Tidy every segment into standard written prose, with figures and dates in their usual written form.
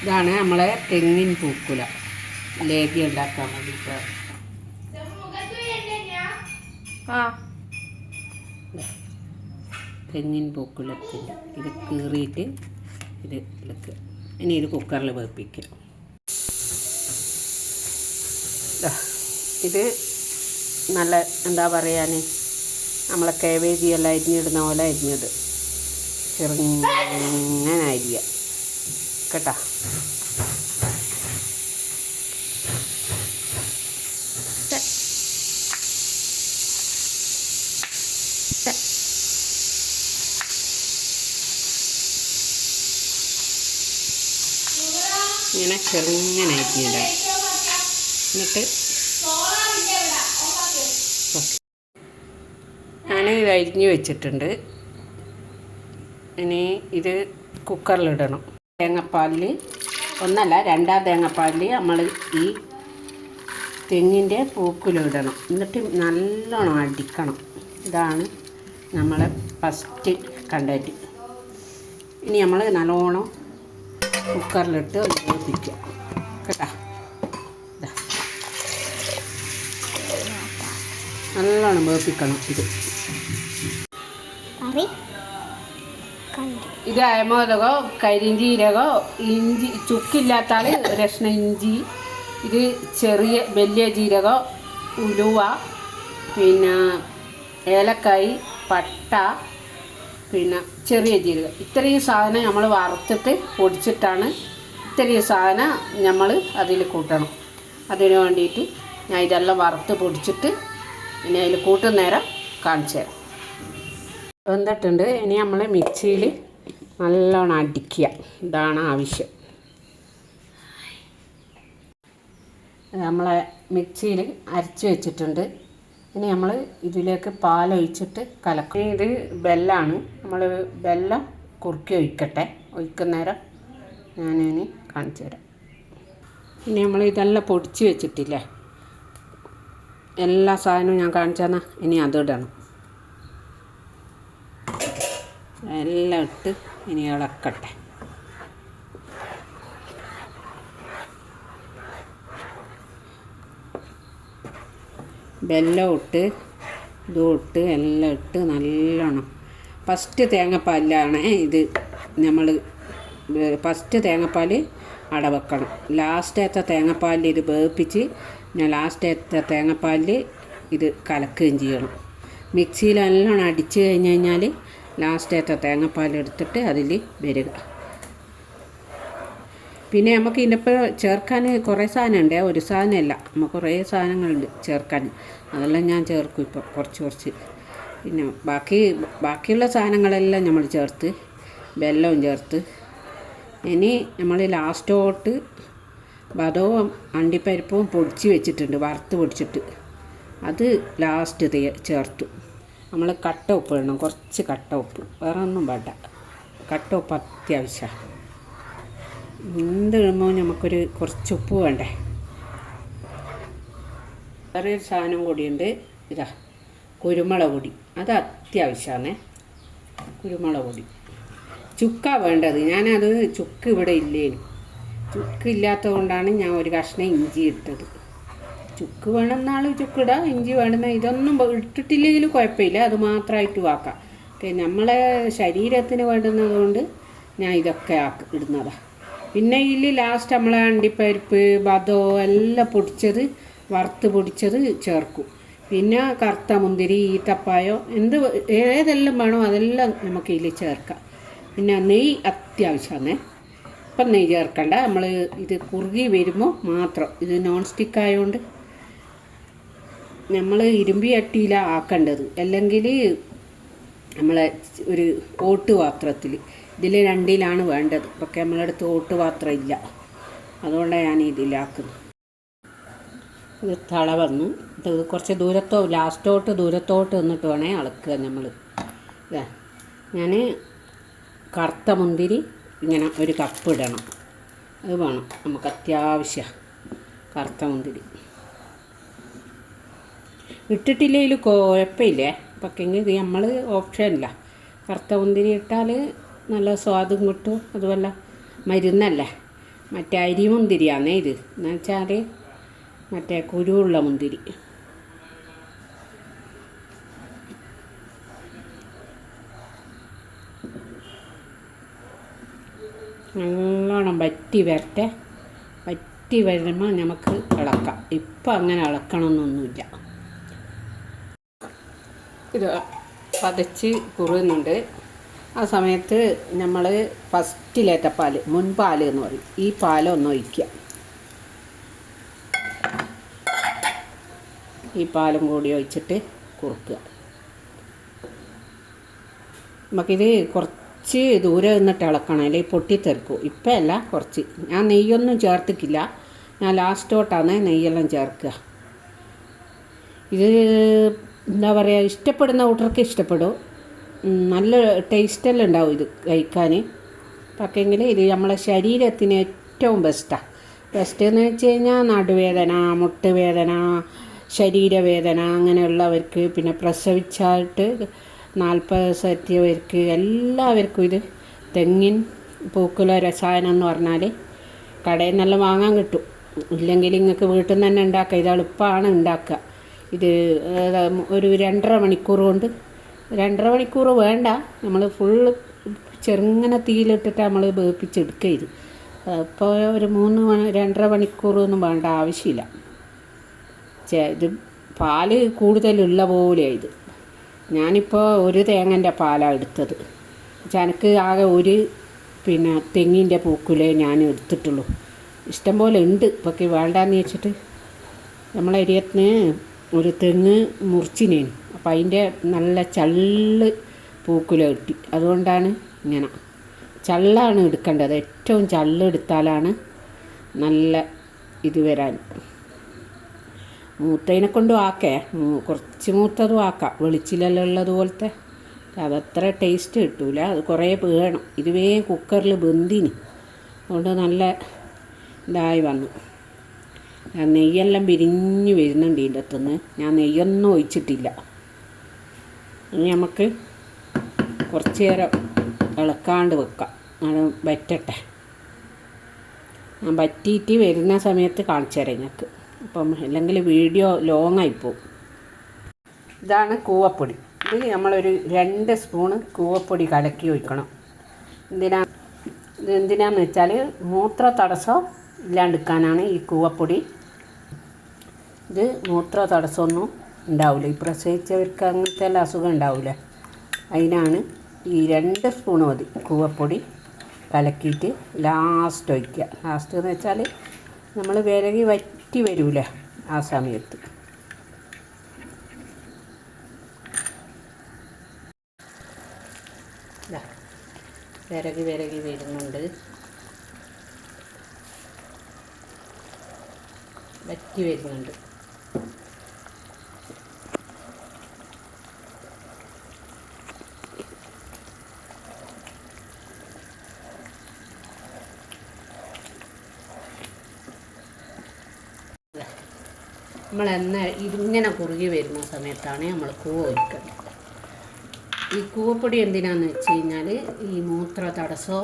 ഇതാണ് നമ്മളെ തെങ്ങിൻ പൂക്കുല ലേഹ്യം ഉണ്ടാക്കാൻ വേണ്ടിയിട്ട്. ആ തെങ്ങിൻ പൂക്കുലത്തിൻ്റെ ഇത് കീറിയിട്ട് ഇത് എടുക്കുക. ഇനി ഇത് കുക്കറിൽ വേപ്പിക്കുക. ഇത് നല്ല എന്താ പറയാൻ നമ്മളെ കാബേജ് എല്ലാം അരിഞ്ഞിടുന്ന പോലെ അരിഞ്ഞത് ചെറുങ്ങനെ അരിയുക കേട്ടോ. ഇങ്ങനെ ചെറുങ്ങനെ അരിഞ്ഞിടുക. എന്നിട്ട് ഞാൻ ഇത് അരിഞ്ഞ് വെച്ചിട്ടുണ്ട്. ഇനി ഇത് കുക്കറിലിടണം. തേങ്ങാപ്പാലിൽ ഒന്നല്ല രണ്ടാം തേങ്ങാപ്പാലിൽ നമ്മൾ ഈ തെങ്ങിൻ്റെ പൂക്കുലിടണം. എന്നിട്ട് നല്ലോണം അടിക്കണം. ഇതാണ് നമ്മളെ ഫസ്റ്റ് കണ്ടൻറ്റ്. ഇനി നമ്മൾ നല്ലോണം കുക്കറിലിട്ട് വേവിക്കുക കേട്ടോ. നല്ലോണം വേപ്പിക്കണം. ഇത് അയമോദകോ കരിഞ്ചീരകോ ഇഞ്ചി ചുക്കില്ലാത്താൽ രക്ഷണ ഇഞ്ചി, ഇത് ചെറിയ വലിയ ജീരകോ ഉലുവ, പിന്നെ ഏലക്കായ്, പട്ട, പിന്നെ ചെറിയ ജീരകം. ഇത്രയും സാധനം നമ്മൾ വറുത്തിട്ട് പൊടിച്ചിട്ടാണ് ഇത്രയും സാധനം നമ്മൾ അതിൽ കൂട്ടണം. അതിന് വേണ്ടിയിട്ട് ഞാൻ ഇതെല്ലാം വറുത്ത് പൊടിച്ചിട്ട് ഇനി അതിൽ കൂട്ടുന്ന നേരം കാണിച്ചു തരാം. വെന്തിട്ടുണ്ട്. ഇനി നമ്മൾ മിക്സിയിൽ നല്ലോണം അടിക്കുക. ഇതാണ് ആവശ്യം. നമ്മളെ മിക്സിയിൽ അരച്ച് വെച്ചിട്ടുണ്ട്. ഇനി നമ്മൾ ഇതിലേക്ക് പാലൊഴിച്ചിട്ട് കലക്കും. ഇത് ബെല്ലാണ്. നമ്മൾ വെല്ലം കുറുക്കി ഒഴിക്കുന്ന നേരം ഞാനിനി കാണിച്ചു തരാം. ഇനി നമ്മൾ ഇതെല്ലാം പൊടിച്ച് വെച്ചിട്ടില്ലേ, എല്ലാ സാധനവും ഞാൻ കാണിച്ചു തന്നാൽ ഇനി അതിടണം. എല്ലാം ഇട്ട് ഇനി ഇളക്കട്ടെ. വെല്ലം ഇട്ട് ഇതും ഇട്ട് എല്ലാം ഇട്ട് നല്ലോണം ഫസ്റ്റ് തേങ്ങാപ്പാലിലാണ് ഇത്. നമ്മൾ ഫസ്റ്റ് തേങ്ങാപ്പാൽ അട വെക്കണം. ലാസ്റ്റത്തെ തേങ്ങാപ്പാലിൽ ഇത് വേപ്പിച്ച് ഞാൻ ലാസ്റ്റത്തെ തേങ്ങാപ്പാലിൽ ഇത് കലക്കുകയും ചെയ്യണം. മിക്സിയിൽ നല്ലോണം അടിച്ച് കഴിഞ്ഞാൽ ലാസ്റ്റത്തെ തേങ്ങാപ്പാൽ എടുത്തിട്ട് അതിൽ വരിക. പിന്നെ നമുക്ക് ഇതിപ്പോൾ ചേർക്കാൻ കുറേ സാധനമുണ്ട്. ഒരു സാധനമല്ല, നമുക്ക് കുറേ സാധനങ്ങളുണ്ട് ചേർക്കാൻ. അതെല്ലാം ഞാൻ ചേർക്കും ഇപ്പോൾ കുറച്ച്. പിന്നെ ബാക്കിയുള്ള സാധനങ്ങളെല്ലാം നമ്മൾ ചേർത്ത് വെല്ലവും ചേർത്ത്. ഇനി നമ്മൾ ലാസ്റ്റോട്ട് ബദവും അണ്ടിപ്പരിപ്പും പൊടിച്ച് വെച്ചിട്ടുണ്ട്, വറുത്ത് പൊടിച്ചിട്ട് അത് ലാസ്റ്റ് ചേർത്തു. നമ്മൾ കട്ട ഉപ്പ് ഇടണം, കുറച്ച് കട്ട ഉപ്പ്, വേറെ ഒന്നും വേണ്ട. കട്ട ഉപ്പ് അത്യാവശ്യമാണ്. എന്തിടുമ്പോൾ നമുക്കൊരു കുറച്ച് ഉപ്പ് വേണ്ടേ. വേറൊരു സാധനം കൂടിയുണ്ട്. ഇതാ കുരുമുളക് പൊടി, അത് അത്യാവശ്യമാണ്. കുരുമുളക് പൊടി ചുക്ക വേണ്ടത്. ഞാനത് ചുക്ക് ഇവിടെ ഇല്ലേനു. ചുക്കില്ലാത്തത് കൊണ്ടാണ് ഞാൻ ഒരു കഷ്ണം ഇഞ്ചി ഇട്ടത്. ചുക്ക് വേണമെന്നാൾ ചുക്കിടാം, ഇഞ്ചി വേണമെന്ന ഇതൊന്നും ഇട്ടിട്ടില്ലെങ്കിലും കുഴപ്പമില്ല. അത് മാത്രമായിട്ട് ആക്കാം. നമ്മളെ ശരീരത്തിന് വേണ്ടുന്നത് കൊണ്ട് ഞാൻ ഇതൊക്കെ ഇടുന്നതാണ്. പിന്നെ ഇതിൽ ലാസ്റ്റ് നമ്മളെ അണ്ടിപ്പരിപ്പ് ബദോ എല്ലാം പൊടിച്ചത് വറുത്ത് പൊടിച്ചത് ചേർക്കും. പിന്നെ കറുത്ത മുന്തിരി, ഈത്തപ്പായോ ഏതെല്ലാം വേണോ അതെല്ലാം നമുക്ക് ഇതിൽ ചേർക്കാം. പിന്നെ നെയ്യ് അത്യാവശ്യമാണ്. ഇപ്പം നെയ്യ് ചേർക്കണ്ട, നമ്മൾ ഇത് കുറുകി വരുമ്പോൾ മാത്രം. ഇത് നോൺ സ്റ്റിക്ക് ആയതുകൊണ്ട് നമ്മൾ ഇരുമ്പി ചട്ടിയിലാണ് ആക്കേണ്ടത്. അല്ലെങ്കിൽ നമ്മളെ ഒരു ഓട്ട് പാത്രത്തിൽ, ഇതിൽ രണ്ടിലാണ് വേണ്ടത്. പക്ഷേ നമ്മളടുത്ത് ഓട്ട് പാത്രം ഇല്ല, അതുകൊണ്ടാണ് ഞാൻ ഇതിലാക്കുന്നത്. ഇത് തള വന്നു. ഇത് കുറച്ച് ദൂരത്തോട്ട് നിന്നിട്ട് വേണേ അളക്കുക. നമ്മൾ ഞാൻ കറുത്ത മുന്തിരി ഇങ്ങനെ ഒരു കപ്പ് ഇടണം. അത് വേണം നമുക്ക് അത്യാവശ്യം. കറുത്ത മുന്തിരി ഇട്ടിട്ടില്ലെങ്കിൽ കുഴപ്പമില്ലേ. പക്ഷേ ഇത് നമ്മൾ ഓപ്ഷനില്ല. കറുത്ത മുന്തിരി ഇട്ടാൽ നല്ല സ്വാദും കിട്ടും. അതുമല്ല മരുന്നല്ലേ, മറ്റേ അരിമുന്തിരിയാണേ ഇത്, എന്ന് വെച്ചാൽ മറ്റേ കുരുവുള്ള മുന്തിരി. നല്ലോണം വറ്റി വരട്ടെ. വറ്റി വരുമ്പോൾ നമുക്ക് ഇളക്കാം. ഇപ്പം അങ്ങനെ ഇളക്കണമെന്നൊന്നുമില്ല. ഇത് പതച്ച് കുറുന്നുണ്ട്. ആ സമയത്ത് നമ്മൾ ഫസ്റ്റിലേറ്റ പാൽ, മുൻപാൽ എന്ന് പറയും, ഈ പാലൊന്ന് ഒഴിക്കുക. ഈ പാലും കൂടി ഒഴിച്ചിട്ട് കുറുക്കുക. നമുക്കിത് കുറച്ച് ദൂരെ നിന്നിട്ട് ഇളക്കണം, അല്ലെങ്കിൽ പൊട്ടിത്തെറിക്കും. ഇപ്പം അല്ല, കുറച്ച്. ഞാൻ നെയ്യൊന്നും ചേർത്തിക്കില്ല, ഞാൻ ലാസ്റ്റോട്ടാണ് നെയ്യെല്ലാം ചേർക്കുക. ഇത് എന്താ പറയുക, ഇഷ്ടപ്പെടുന്ന കൂട്ടർക്ക് ഇഷ്ടപ്പെടും. നല്ല ടേസ്റ്റെല്ലാം ഉണ്ടാവും ഇത് കഴിക്കാൻ. പക്ഷേങ്കിൽ ഇത് നമ്മളെ ശരീരത്തിന് ഏറ്റവും ബെസ്റ്റാണ്. ബെസ്റ്റ് എന്ന് വെച്ച് കഴിഞ്ഞാൽ നടുവേദന, മുട്ടുവേദന, ശരീരവേദന അങ്ങനെയുള്ളവർക്ക്, പിന്നെ പ്രസവിച്ചായിട്ട് 40 എത്തിയവർക്ക് എല്ലാവർക്കും ഇത് തെങ്ങിൻ പൂക്കുല രസായനം എന്ന് പറഞ്ഞാൽ കടയിൽ നിന്നെല്ലാം വാങ്ങാൻ കിട്ടും. ഇല്ലെങ്കിൽ നിങ്ങൾക്ക് വീട്ടിൽ നിന്ന് തന്നെ ഉണ്ടാക്കുക. ഇത് എളുപ്പമാണ് ഉണ്ടാക്കുക. ഇത് ഒരു 2.5 മണിക്കൂർ കൊണ്ട്, 2.5 മണിക്കൂർ വേണ്ട, നമ്മൾ ഫുള്ള് ചെറുങ്ങനെ തീയിലിട്ടിട്ട് നമ്മൾ വേപ്പിച്ചെടുക്കുക. ഇത് അപ്പോൾ ഒരു 2.5 മണിക്കൂറൊന്നും വേണ്ട ആവശ്യമില്ല. ഇത് പാല് കൂടുതലുള്ള പോലെയാണ് ഇത്. ഞാനിപ്പോൾ ഒരു തേങ്ങൻ്റെ പാലാണ് എടുത്തത്. എനിക്ക് ആകെ ഒരു തെങ്ങിൻ്റെ പൂക്കുലേ ഞാൻ എടുത്തിട്ടുള്ളൂ. ഇഷ്ടം പോലെ ഉണ്ട്. ഇപ്പൊക്കെ വേണ്ടാന്ന് വെച്ചിട്ട് നമ്മളരിയത്തിന് ഒരു തെങ്ങ് മുറിച്ചിനേന്. അപ്പം അതിൻ്റെ നല്ല ചള്ള് പൂക്കുല കിട്ടി. അതുകൊണ്ടാണ് ഇങ്ങനെ ചള്ളാണ് എടുക്കേണ്ടത്. ഏറ്റവും ചള്ള് എടുത്താലാണ് നല്ല ഇത് വരാൻ. മൂത്തതിനെ കൊണ്ടും ആക്കേ, കുറച്ച് മൂത്തതും ആക്കാം. വെളിച്ചിലെല്ലാം ഉള്ളതുപോലത്തെ അതത്ര ടേസ്റ്റ് കിട്ടൂല. അത് കുറേ വേണം. ഇത് വേഗം കുക്കറിൽ വെന്തിന്, അതുകൊണ്ട് നല്ല ഇതായി വന്നു. നെയ്യെല്ലാം വിരിഞ്ഞ് വരുന്നുണ്ട് ഇതിൻ്റെ അകത്തുനിന്ന്. ഞാൻ നെയ്യൊന്നും ഒഴിച്ചിട്ടില്ല. ഇനി നമുക്ക് കുറച്ച് നേരം ഇളക്കാണ്ട് വെക്കാം. അത് വറ്റട്ടെ. ഞാൻ വറ്റിയിട്ട് വരുന്ന സമയത്ത് കാണിച്ചു തരാം നിങ്ങൾക്ക്. അപ്പം അല്ലെങ്കിൽ വീഡിയോ ലോങ് ആയിപ്പോവും. ഇതാണ് കൂവപ്പൊടി. ഇത് നമ്മളൊരു 2 സ്പൂണ് കൂവപ്പൊടി കലക്കി ഒഴിക്കണം. എന്തിനാന്ന് വെച്ചാൽ മൂത്ര തടസ്സം ഇല്ലാണ്ടിരിക്കാനാണ് ഈ കൂവപ്പൊടി. ഇത് മൂത്ര തടസ്സമൊന്നും ഉണ്ടാവില്ല. ഈ പ്രസവിച്ചവർക്ക് അങ്ങനത്തെ എല്ലാം അസുഖം ഉണ്ടാവില്ല. അതിനാണ് ഈ 2 സ്പൂണ് മതി കൂവപ്പൊടി കലക്കിയിട്ട് ലാസ്റ്റ് ഒഴിക്കുക. ലാസ്റ്റ് എന്ന് വെച്ചാൽ നമ്മൾ വിരകി വറ്റി വരൂല ആ സമയത്ത്. വിരകി വരുന്നുണ്ട്, വറ്റി വരുന്നുണ്ട്. നമ്മൾ ഇങ്ങനെ കുറുകി വരുന്ന സമയത്താണ് നമ്മൾ കൂവ ഒഴിക്കുന്നത്. ഈ കൂവപ്പൊടി എന്തിനാന്ന് വെച്ച് കഴിഞ്ഞാൽ ഈ മൂത്ര തടസ്സമോ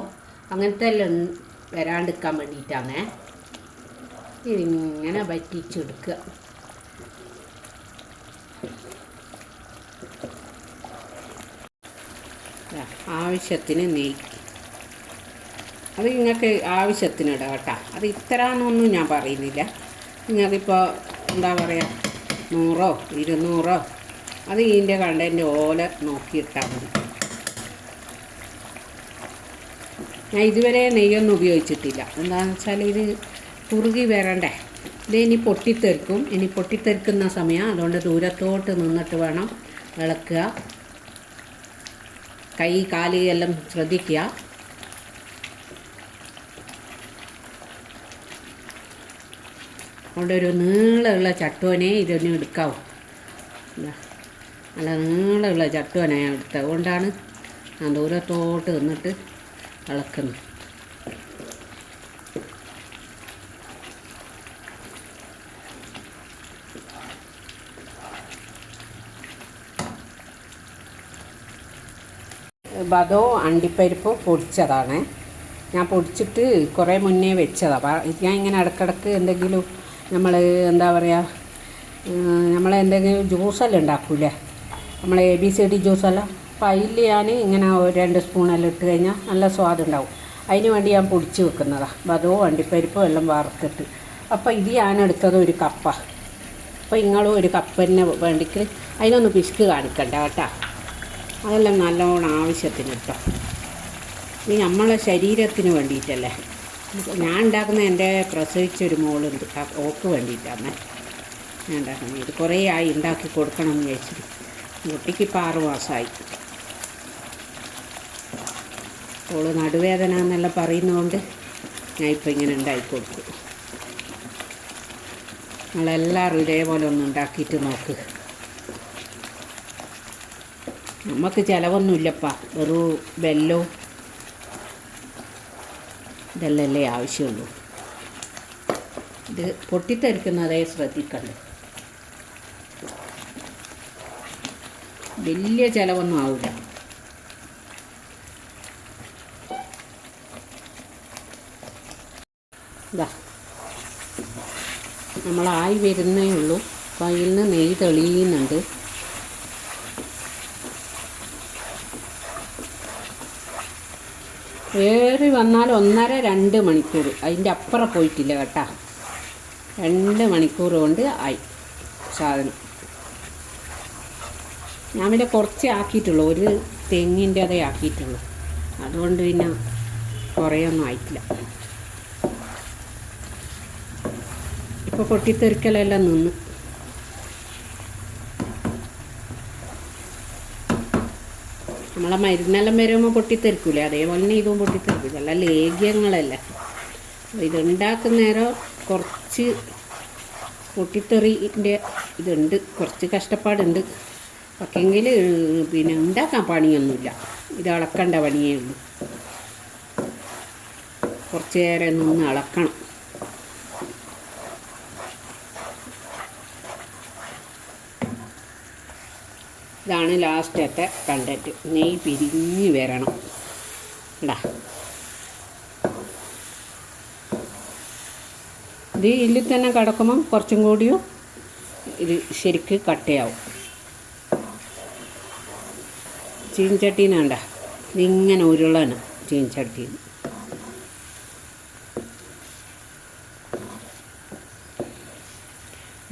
അങ്ങനത്തെ എല്ലാം വരാണ്ടിരിക്കാൻ വേണ്ടിയിട്ടാണ്. ഇതിങ്ങനെ വറ്റിച്ചെടുക്കുക. ആവശ്യത്തിന് നെയ്യ്, അത് നിങ്ങൾക്ക് ആവശ്യത്തിന് ഇടാം കേട്ടോ. അത് ഇത്രയെന്നൊന്നും ഞാൻ പറയുന്നില്ല. നിങ്ങൾക്കിപ്പോൾ എന്താ പറയുക 100 200 അത് ഇതിൻ്റെ കണ്ടതിൻ്റെ ഓല നോക്കിയിട്ടാൽ മതി. ഞാൻ ഇതുവരെ നെയ്യൊന്നും ഉപയോഗിച്ചിട്ടില്ല. എന്താണെന്ന് വെച്ചാൽ ഇത് കുറുകി വരണ്ടേ. ഇത് ഇനി പൊട്ടിത്തെറിക്കും. ഇനി പൊട്ടിത്തെറിക്കുന്ന സമയം, അതുകൊണ്ട് ദൂരത്തോട്ട് നിന്നിട്ട് വേണം ഇളക്കുക. കൈ കാല് എല്ലാം ശ്രദ്ധിക്കുക. അതുകൊണ്ട് ഒരു നീളമുള്ള ചട്ടുവനെ ഇതൊന്നും എടുക്കാവൂ. നല്ല നീളമുള്ള ചട്ടുവനെ ഞാൻ എടുത്തത്. അതുകൊണ്ടാണ് ഞാൻ ദൂരത്തോട്ട് നിന്നിട്ട് ഇളക്കുന്നത്. ബദവും അണ്ടിപ്പരിപ്പും പൊടിച്ചതാണ്. ഞാൻ പൊടിച്ചിട്ട് കുറേ മുന്നേ വെച്ചതാണ്. ഞാൻ ഇങ്ങനെ ഇടയ്ക്കിടയ്ക്ക് എന്തെങ്കിലും നമ്മൾ എന്താ പറയുക, നമ്മളെന്തെങ്കിലും ജ്യൂസെല്ലാം ഉണ്ടാക്കൂലേ, നമ്മൾ ABCD ജ്യൂസെല്ലാം, അപ്പോൾ അതിൽ ഞാൻ ഇങ്ങനെ 2 സ്പൂണെല്ലാം ഇട്ട് കഴിഞ്ഞാൽ നല്ല സ്വാദുണ്ടാവും. അതിന് വേണ്ടി ഞാൻ പൊടിച്ച് വെക്കുന്നതാണ്. ബദവും അണ്ടിപ്പരിപ്പും എല്ലാം വറുത്തിട്ട്. അപ്പോൾ ഇത് ഞാൻ എടുത്തത് 1 കപ്പാണ്. അപ്പോൾ നിങ്ങളും 1 കപ്പ് തന്നെ വേണ്ടിക്ക് അതിനൊന്ന് പിശുക്ക് കാണിക്കണ്ട കേട്ടോ. അതെല്ലാം നല്ലോണം ആവശ്യത്തിന് കേട്ടോ. ഇത് നമ്മളെ ശരീരത്തിന് വേണ്ടിയിട്ടല്ലേ. ഞാൻ ഉണ്ടാക്കുന്ന എൻ്റെ പ്രസവിച്ചൊരു മോളുണ്ട്, ഓക്ക് വേണ്ടിയിട്ടാണ് ഞാൻ ഉണ്ടാക്കുന്നത്. ഇത് കുറേ ആയി ഉണ്ടാക്കി കൊടുക്കണം എന്ന് വിചാരിച്ചിട്ട്. കുട്ടിക്ക് ഇപ്പോൾ 6 മാസമായി. ഓള് നടുവേദന എന്നെല്ലാം പറയുന്നതുകൊണ്ട് ഞാൻ ഇപ്പോൾ ഇങ്ങനെ ഉണ്ടാക്കി കൊടുക്കും. നമ്മളെല്ലാവരും ഇതേപോലെ ഒന്ന് ഉണ്ടാക്കിയിട്ട് നോക്ക്. നമുക്ക് ചിലവൊന്നുമില്ലപ്പാ, വെറും വെല്ലവും ഇതെല്ലല്ലേ ആവശ്യമുള്ളൂ. ഇത് പൊട്ടിത്തെറിക്കുന്നതേ ശ്രദ്ധിക്കണ്ടേ. വലിയ ചിലവൊന്നും ആവില്ല. ഇതാ നമ്മളായി വരുന്നേ ഉള്ളൂ. അപ്പം അതിൽ നിന്ന് നെയ്യ് തെളിയുന്നുണ്ട്. ഏറി വന്നാൽ 1.5-2 മണിക്കൂർ, അതിൻ്റെ അപ്പുറം പോയിട്ടില്ല കേട്ടോ. 2 മണിക്കൂർ കൊണ്ട് ആയി സാധനം. ഞാൻ പിന്നെ കുറച്ചേ ആക്കിയിട്ടുള്ളൂ, 1 തെങ്ങിൻ്റെ അതേ ആക്കിയിട്ടുള്ളൂ. അതുകൊണ്ട് പിന്നെ കുറേയൊന്നും ആയിട്ടില്ല. ഇപ്പോൾ പൊട്ടിത്തെറിക്കലെല്ലാം നിന്ന്. നമ്മളെ മരുന്നെല്ലാം വരുമ്പോൾ പൊട്ടിത്തെറിക്കൂലേ, അതേപോലെ തന്നെ ഇതും പൊട്ടിത്തെറിക്കും. നല്ല ലേഖ്യങ്ങളല്ലേ. ഇതുണ്ടാക്കുന്ന നേരം കുറച്ച് പൊട്ടിത്തെറിൻ്റെ ഇതുണ്ട്, കുറച്ച് കഷ്ടപ്പാടുണ്ട്. പക്ഷെങ്കിൽ പിന്നെ ഉണ്ടാക്കാൻ പണിയൊന്നുമില്ല. ഇത് ഇളക്കേണ്ട പണിയേ ഉള്ളൂ. കുറച്ച് നേരം നിന്ന് ഇളക്കണം. ഇതാണ് ലാസ്റ്റത്തെ കണ്ടൻറ്റ്. നെയ്യ് പിരിഞ്ഞ് വരണം. ഇടാ ഇത് ഇതിൽ തന്നെ കിടക്കുമ്പം കുറച്ചും കൂടിയും ഇത് ശരിക്ക് കട്ടയാവും. ചീൻചട്ടീനാണ്ട ഇതിങ്ങനെ ഉരുളാണ് ചീൻചട്ടീന്.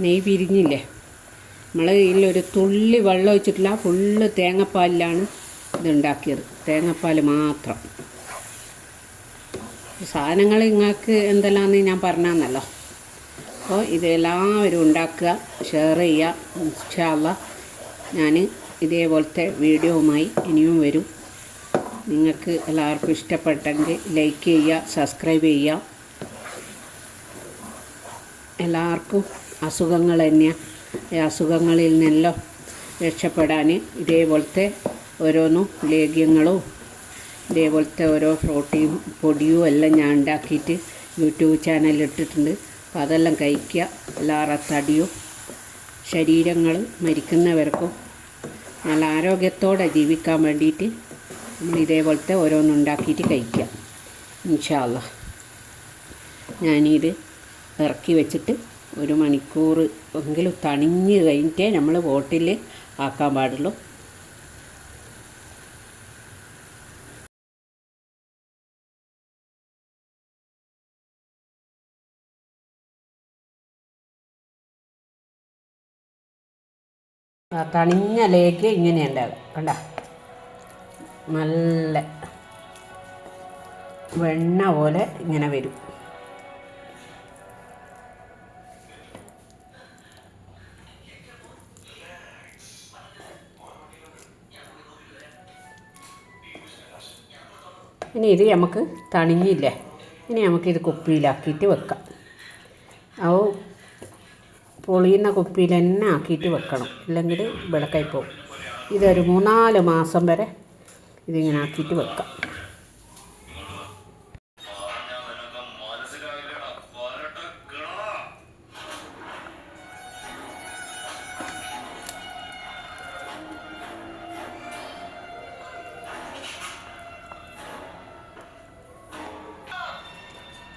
നെയ്യ് പിരിഞ്ഞില്ലേ. നമ്മൾ ഇതിലൊരു തുള്ളി വെള്ളം ഒഴിച്ചിട്ടില്ല, ഫുള്ള് തേങ്ങാപ്പാലിലാണ് ഇതുണ്ടാക്കിയത്. തേങ്ങാപ്പാൽ മാത്രം. സാധനങ്ങൾ നിങ്ങൾക്ക് എന്തെല്ലാമെന്ന് ഞാൻ പറഞ്ഞാന്നല്ലോ. അപ്പോൾ ഇതെല്ലാവരും ഉണ്ടാക്കുക, ഷെയർ ചെയ്യുക. ഇൻഷാ അല്ലാഹ് ഞാൻ ഇതേപോലത്തെ വീഡിയോവുമായി ഇനിയും വരും. നിങ്ങൾക്ക് എല്ലാവർക്കും ഇഷ്ടപ്പെട്ടെങ്കിൽ ലൈക്ക് ചെയ്യുക, സബ്സ്ക്രൈബ് ചെയ്യുക. എല്ലാവർക്കും അസുഖങ്ങൾ തന്നെയാണ്. അസുഖങ്ങളിൽ നിന്നെല്ലാം രക്ഷപ്പെടാൻ ഇതേപോലത്തെ ഓരോന്നും ലേഖ്യങ്ങളും ഇതേപോലത്തെ ഓരോ പ്രോട്ടീൻ പൊടിയും എല്ലാം ഞാൻ ഉണ്ടാക്കിയിട്ട് യൂട്യൂബ് ചാനലിൽ ഇട്ടിട്ടുണ്ട്. അപ്പോൾ അതെല്ലാം കഴിക്കുക. എല്ലാവരുടെ തടിയും ശരീരങ്ങൾ മരിക്കുന്നവർക്കും നല്ല ആരോഗ്യത്തോടെ ജീവിക്കാൻ വേണ്ടിയിട്ട് നമ്മൾ ഇതേപോലത്തെ ഓരോന്നുണ്ടാക്കിയിട്ട് കഴിക്കുക. ഇൻഷാ അല്ലാഹ് ഞാനിത് ഇറക്കി വെച്ചിട്ട് 1 മണിക്കൂർ എങ്കിലും തണിഞ്ഞ് കഴിഞ്ഞിട്ടേ നമ്മൾ ബോട്ടിൽ ആക്കാൻ പാടുള്ളൂ. തണിഞ്ഞ ലേക്ക് ഇങ്ങനെയുണ്ടാകും. കണ്ട നല്ല വെണ്ണ പോലെ ഇങ്ങനെ വരും. ഇനി ഇത് നമുക്ക് തണിഞ്ഞില്ലേ, ഇനി നമുക്കിത് കുപ്പിയിലാക്കിയിട്ട് വെക്കാം. അത് പൊളിയുന്ന കുപ്പിയിൽ തന്നെ ആക്കിയിട്ട് വെക്കണം, ഇല്ലെങ്കിൽ വിളക്കായി പോകും. ഇതൊരു 3-4 മാസം വരെ ഇതിങ്ങനെ ആക്കിയിട്ട് വെക്കാം.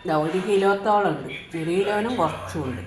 ഇതാ 1 കിലോത്തോളം ഉണ്ട്, 1 കിലോനും കുറച്ചും ഉണ്ട്.